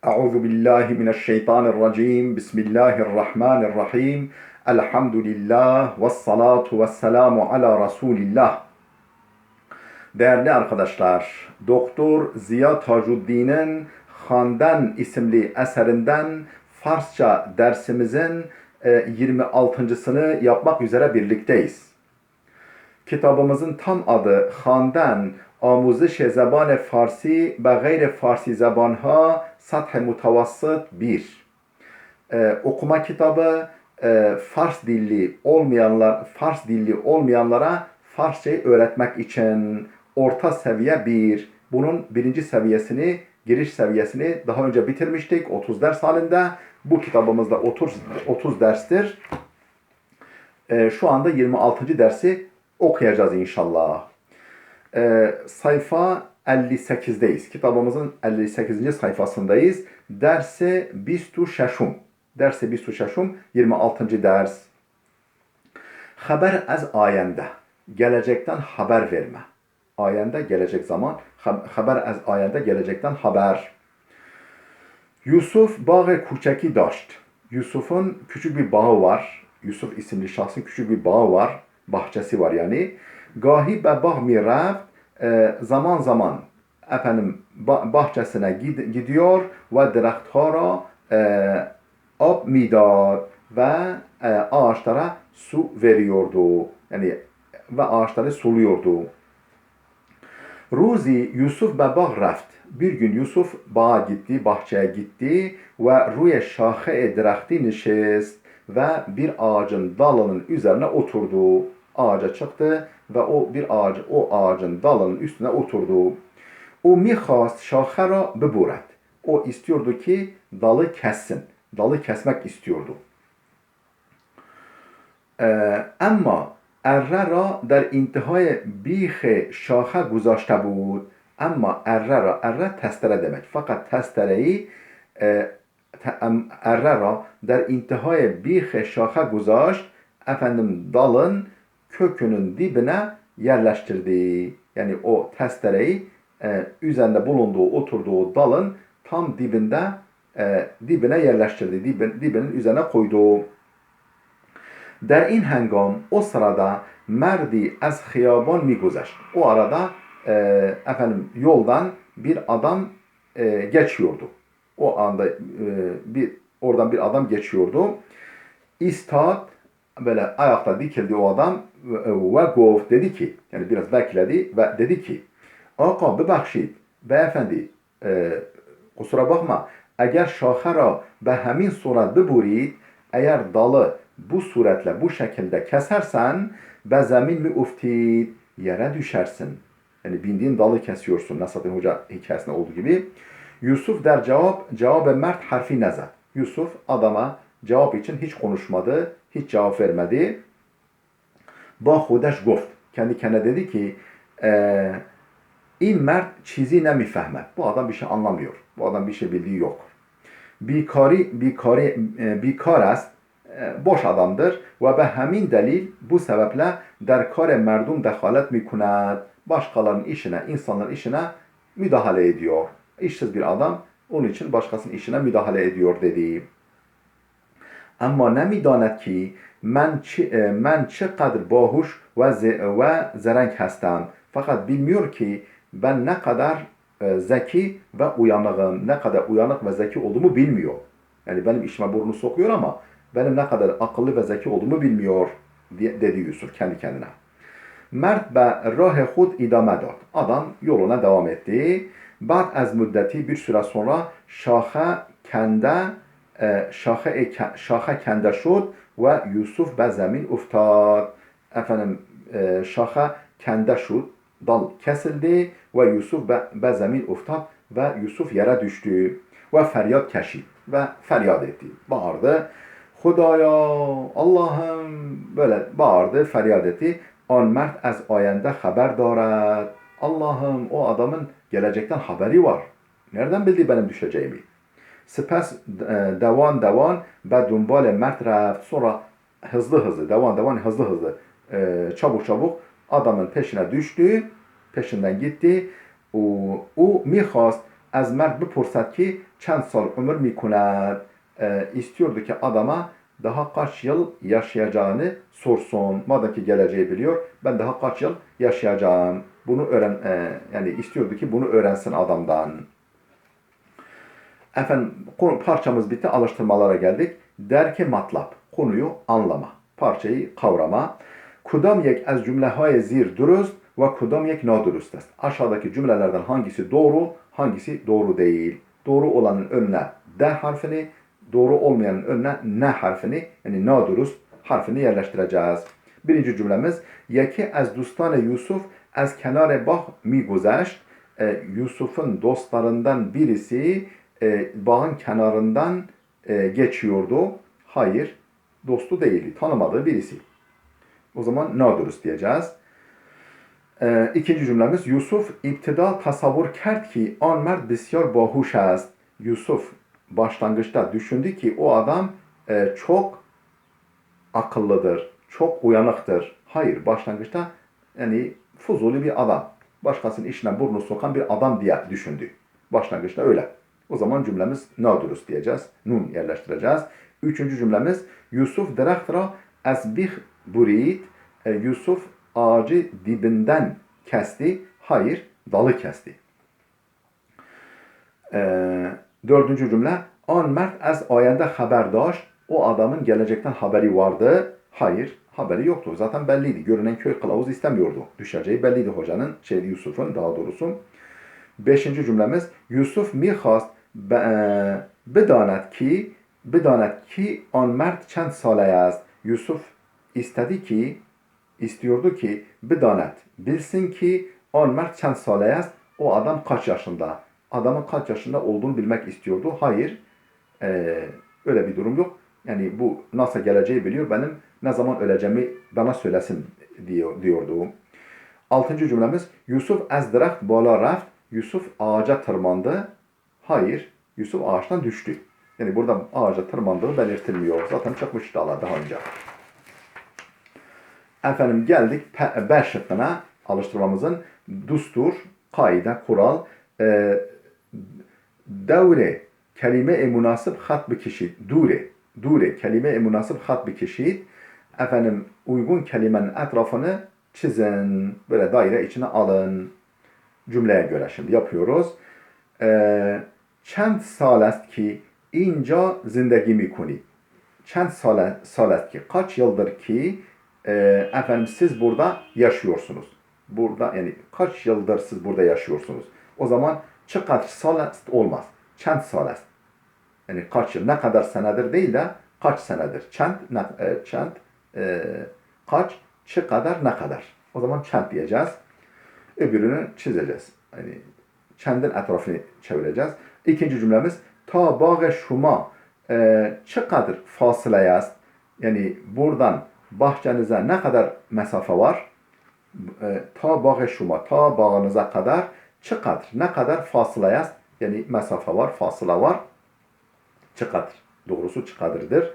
Euzu billahi mineşşeytanirracim. Bismillahirrahmanirrahim. Elhamdülillah ve salatu ve selamu ala Resulillah. Değerli arkadaşlar, Doktor Ziya Tacuddin'in Handan isimli eserinden Farsça dersimizin 26.sını yapmak üzere birlikteyiz. Kitabımızın tam adı Handan آموزش زبان فارسی و غیر فارسی زبانها سطح متوسط 1. Okuma kitabı Fars dilli olmayanlara Farsçayı öğretmek için orta seviye 1. Bunun birinci seviyesini, giriş seviyesini daha önce bitirmiştik 30 ders halinde. Bu kitabımızda 30 derstir. Şu anda 26. dersi okuyacağız inşallah. Sayfa 58'deyiz. Kitabımızın 58. sayfasındayız. Derse bistu şeşum. Derse bistu şeşum 26. ders. Haber az ayende. Gelecekten haber verme. Ayende gelecek zaman. Haber az ayende gelecekten haber. Yusuf bağı kuçeki daşt. Yusuf'un küçük bir bağı var. Yusuf isimli şahsın küçük bir bağı var. Bahçesi var yani. Gahi be bağ miraf zaman zaman bahçesine gidiyor ve direktara ab midad ve ağaçlara su veriyordu. Yani ve ağaçları suluyordu. Ruzi Yusuf be bağ raft. Bir gün Yusuf bağa gitti, bahçeye gitti ve ruye şahe direkti nişest ve bir ağacın dalının üzerine oturdu. Ağaca çıktı ve o ağacın dalının üstüne oturdu. O mihast şahara beburet. O istiyordu ki dalı kessin. Dalı kesmek istiyordu. Ama erre der intihai bihe şaha guzashte bud. Ama erre testere demek. Fakat testereyi erre der intihai bihe şaha guzasht dalın kökünün dibine yerleştirdi. Yani o testereyi üzerinde oturduğu dalın tam dibine yerleştirdi. Dibinin üzerine koydu. Der in hengam o sırada merdi az khiyaban miguzeşt. O arada yoldan bir adam geçiyordu. O anda oradan bir adam geçiyordu. İstat böyle ayakta dikildi o adam ve gov dedi ki, yani biraz bekledi ve dedi ki, Aka bebakşid, beyefendi kusura bakma, eğer şahara be hemin surat beburid, eğer dalı bu suretle bu şekilde kesersen be zemin mi uftid, yere düşersin. Yani bindiğin dalı kesiyorsun. Nasrettin Hoca hikayesinde olduğu gibi. Yusuf der cevap mert harfi nezat. Yusuf adama cevap için hiç konuşmadı, hiç cevap vermedi. Ba hudeş goft. Kendi kendine dedi ki in mert çizi nemifehme. Bu adam bir şey anlamıyor. Bu adam bir şey bildiği yok. Bikar است boş adamdır. Ve be hemin delil bu sebeple der kar merdum dehalet mikunet. Başkalarının işine, insanların işine müdahale ediyor. İşsiz bir adam, onun için başkasının işine müdahale ediyor dedi. Ama nemidanet ki men çeqadr bahuş ve zerenk hestem. Fakat bilmiyor ki ben ne kadar zeki ve uyanığım, ne kadar uyanık ve zeki olduğumu bilmiyor. Yani benim işime burnunu sokuyor ama benim ne kadar akıllı ve zeki olduğumu bilmiyor dedi Yusuf kendi kendine. Mert be rah khud idame dad. Adam yoluna devam etti. Ba'd az müddeti bir süre sonra şaha kende şud ve Yusuf be zemin uftad. Şaha kende şud, dal kesildi ve Yusuf be zemin uftad ve Yusuf yere düştü ve feryat keşid ve feryat etti. Bağırdı. Hudaya, Allah'ım böyle bağırdı, feryat etti. An mert az ayende haber darat. Allah'ım o adamın gelecekten haberi var. Nereden bildi benim düşeceğimi? Sipes devan ve dumbale mert raft. Sonra hızlı çabuk adamın peşine düştü. Peşinden gitti. O mihast از مرد بپرسد ki چند سال ömür میکند. İstiyordu ki adama daha kaç yıl yaşayacağını sorsun. Madem ki geleceği biliyor, ben daha kaç yıl yaşayacağım. Bunu yani istiyordu ki bunu öğrensin adamdan. Efendim parçamız bitti. Alıştırmalara geldik. Derke matlap. Konuyu anlama. Parçayı kavrama. Kudam yek az cümlehay zir durust ve kudam yek nadurust است. Aşağıdaki cümlelerden hangisi doğru, hangisi doğru değil. Doğru olanın önüne D harfini, doğru olmayanın önüne N harfini, yani nadurust harfini yerleştireceğiz. Birinci cümlemiz Yeki az dostane Yusuf az kenare bah mi guzeşt. Yusuf'un dostlarından birisi bağın kenarından geçiyordu. Hayır, dostu değildi. Tanımadığı birisi. O zaman nadurust diyeceğiz. İkinci cümlemiz Yusuf iptida tasavvur kert ki an mert bisyar bahuş است. Yusuf başlangıçta düşündü ki o adam çok akıllıdır, çok uyanıktır. Hayır, başlangıçta yani fuzuli bir adam. Başkasının işine burnunu sokan bir adam diye düşündü. Başlangıçta öyle. O zaman cümlemiz nadurust diyeceğiz. Nun yerleştireceğiz. Üçüncü cümlemiz Yusuf derehtara az bih burit. Yusuf ağacı dibinden kesti. Hayır, dalı kesti. Dördüncü cümle an mert az ayende haberdaş. O adamın gelecekten haberi vardı. Hayır, haberi yoktu. Zaten belliydi. Görünen köy kılavuz istemiyordu. Düşeceği belliydi hocanın, Yusuf'un daha doğrusu. Beşinci cümlemiz Yusuf mihast bedanet ki an mert çend sale است. Yusuf istiyordu ki bedanet bilsin ki an mert çend sale است. O adam kaç yaşında? Adamın kaç yaşında olduğunu bilmek istiyordu. Hayır, öyle bir durum yok. Yani bu nasıl geleceği biliyor. Benim ne zaman öleceğimi bana söylesin diyordu. Altıncı cümlemiz Yusuf ez direkt bala raft. Yusuf ağaca tırmandı. Hayır, Yusuf ağaçtan düştü. Yani burada ağaca tırmandığı belirtilmiyor. Zaten çıkmış dağlar daha önce. Efendim geldik B şıkkına alıştırmamızın düstur, kaide, kural, devre kelime-i münasip hat bikişit. Dure kelime-i münasip hat bikişit. Efendim uygun kelimenin etrafını çizin. Böyle daire içine alın. Cümleye göre şimdi yapıyoruz. Çend sal است ki inca zindagi mikuni. Çend sal است ki kaç yıldır ki efendim siz burada yaşıyorsunuz. Burada yani kaç yıldır siz burada yaşıyorsunuz. O zaman kaç sal است olmaz. Çend sal است. Yani kaç yıl, ne kadar senedir değil de kaç senedir. Kaç, kadar, ne kadar. O zaman çend diyeceğiz. Öbürünü çizeceğiz. Yani çendin etrafını çevireceğiz. İkinci cümlemiz ta bağı şuma kadar fasıle است. Yani buradan bahçenize ne kadar mesafe var? Ta bağı şuma, ta bağınıza kadar kadar, ne kadar fasıle است. Yani mesafe var, fasıle var. Kadar. Doğrusu kadırdır.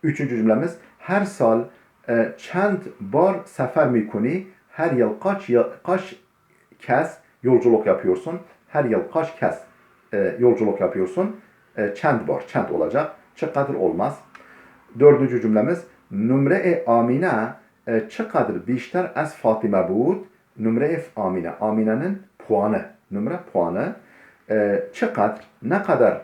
Üçüncü cümlemiz her sal çend bar sefer mikuni. Her yıl kaç kez yolculuk yapıyorsun? Her yıl kaç kez yolculuk yapıyorsun? Çend bar, çend olacak. Kadar olmaz. Dördüncü cümlemiz numre-i Amine kadar bişter az Fatime bud. Numre-i Amine. Amine'nin puanı. Numre puanı. Kadar, ne kadar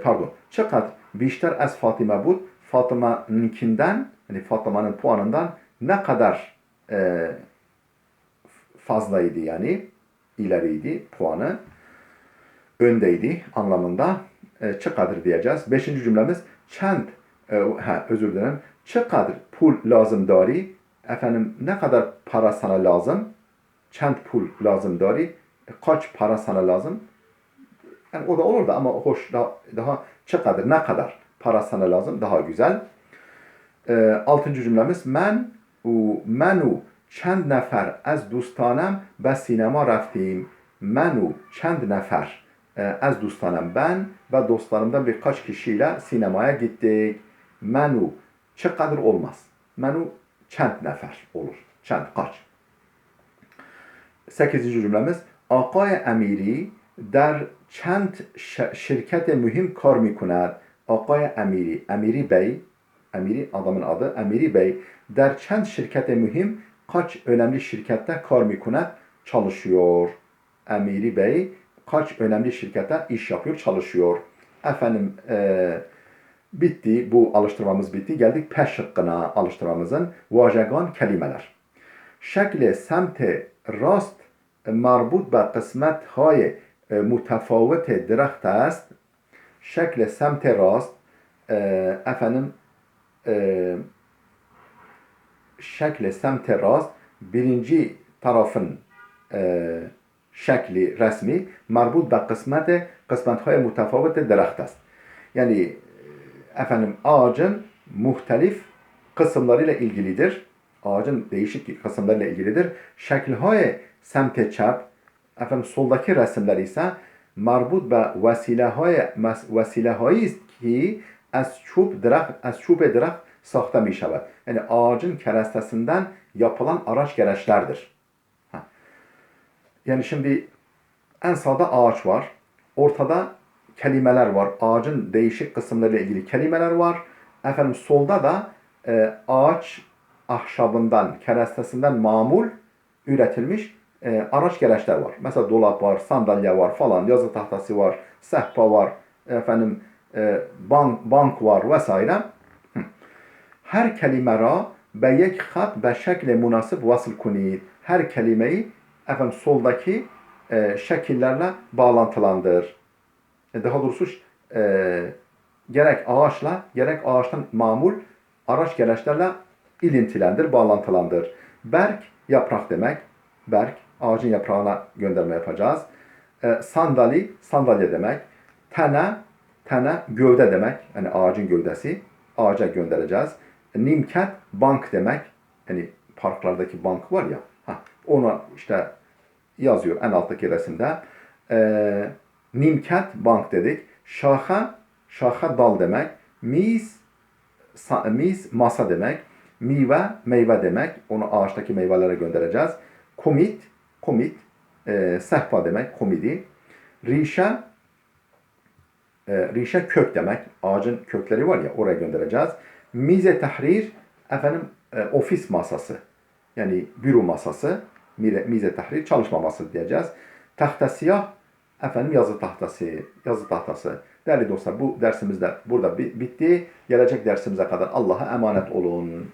kadar bişter az Fatime bud. Fatıma'nınkinden, yani Fatıma'nın puanından ne kadar fazlaydı yani ileriydi puanı, öndeydi anlamında kadar diyeceğiz. Beşinci cümlemiz özür dilerim. Kadar pul lazım dari. Efendim ne kadar para sana lazım? Çend pul lazım dari. Kaç para sana lazım? Yani o da olur da ama hoş daha kadar, ne kadar para sana lazım daha güzel. Altıncı cümlemiz menu çend nefer az dostanem be sinema raftیم. Menu çend nefer az dostanem ben ve dostlarımdan birkaç kişiyle sinemaya gittik. Menu kadar olmaz. Menu çend nefer olur. Çend kaç. Sekizinci cümlemiz Akay Emiri در چند şirket mühim kar میکند. آقای امیری، امیری bey, Emiri adamın adı, Emiri Bey, der çend şirkete mühim, kaç önemli şirkette kar mikunet çalışıyor. Emiri Bey kaç önemli şirkette iş yapıyor, çalışıyor. Efendim bitti, bu alıştırmamız bitti. Geldik P şıkkına alıştırmamızın. Vajegan kelimeler. Şekli semte rast marbut به قسمت های متفاوت درخت است. شکل سمت راست efendim şekli semte rast birinci tarafın şekli resmi marbut به قسمت های متفاوت درخت است. Yani efendim ağacın muhtelif kısımlarıyla ilgilidir. Ağacın değişik kısımlarıyla ilgilidir. Şekilhay semte çap, efendim soldaki resimler ise marbut به وسیله‌هایی است ki از çub درخت ساخته می شود. Yani ağacın kerestesinden yapılan araç gereçlerdir. Yani şimdi en sağda ağaç var. Ortada kelimeler var. Ağacın değişik kısımlarıyla ilgili kelimeler var. Efendim solda da ağaç ahşabından, kerestesinden mamul üretilmiş araç gereçler var. Mesela dolap var, sandalye var falan, yazı tahtası var, sehpa var, efendim bank var vesaire. Her kelime ra be yek hat be şekle münasip vasıl kunid. Her kelimeyi efendim soldaki şekillerle bağlantılandır. Daha doğrusu gerek ağaçla gerek ağaçtan mamul araç gereçlerle ilintilendir, bağlantılandır. Berk yaprak demek. Berk ağacın yaprağına gönderme yapacağız. Sandali sandalye demek. Tene gövde demek. Yani ağacın gövdesi. Ağaca göndereceğiz. Nimket bank demek. Yani parklardaki bank var ya. Ona işte yazıyor en alttaki resimde. Nimket bank dedik. Şaha dal demek. Miz masa demek. Meyve demek. Onu ağaçtaki meyvelere göndereceğiz. Komit sehpa demek. Komidi. Rişe kök demek. Ağacın kökleri var ya, oraya göndereceğiz. Mize tahrir efendim ofis masası. Yani büro masası. Mize tahrir çalışma masası diyeceğiz. Tahta siyah efendim yazı tahtası. Değerli dostlar, bu dersimiz de burada bitti. Gelecek dersimize kadar Allah'a emanet olun.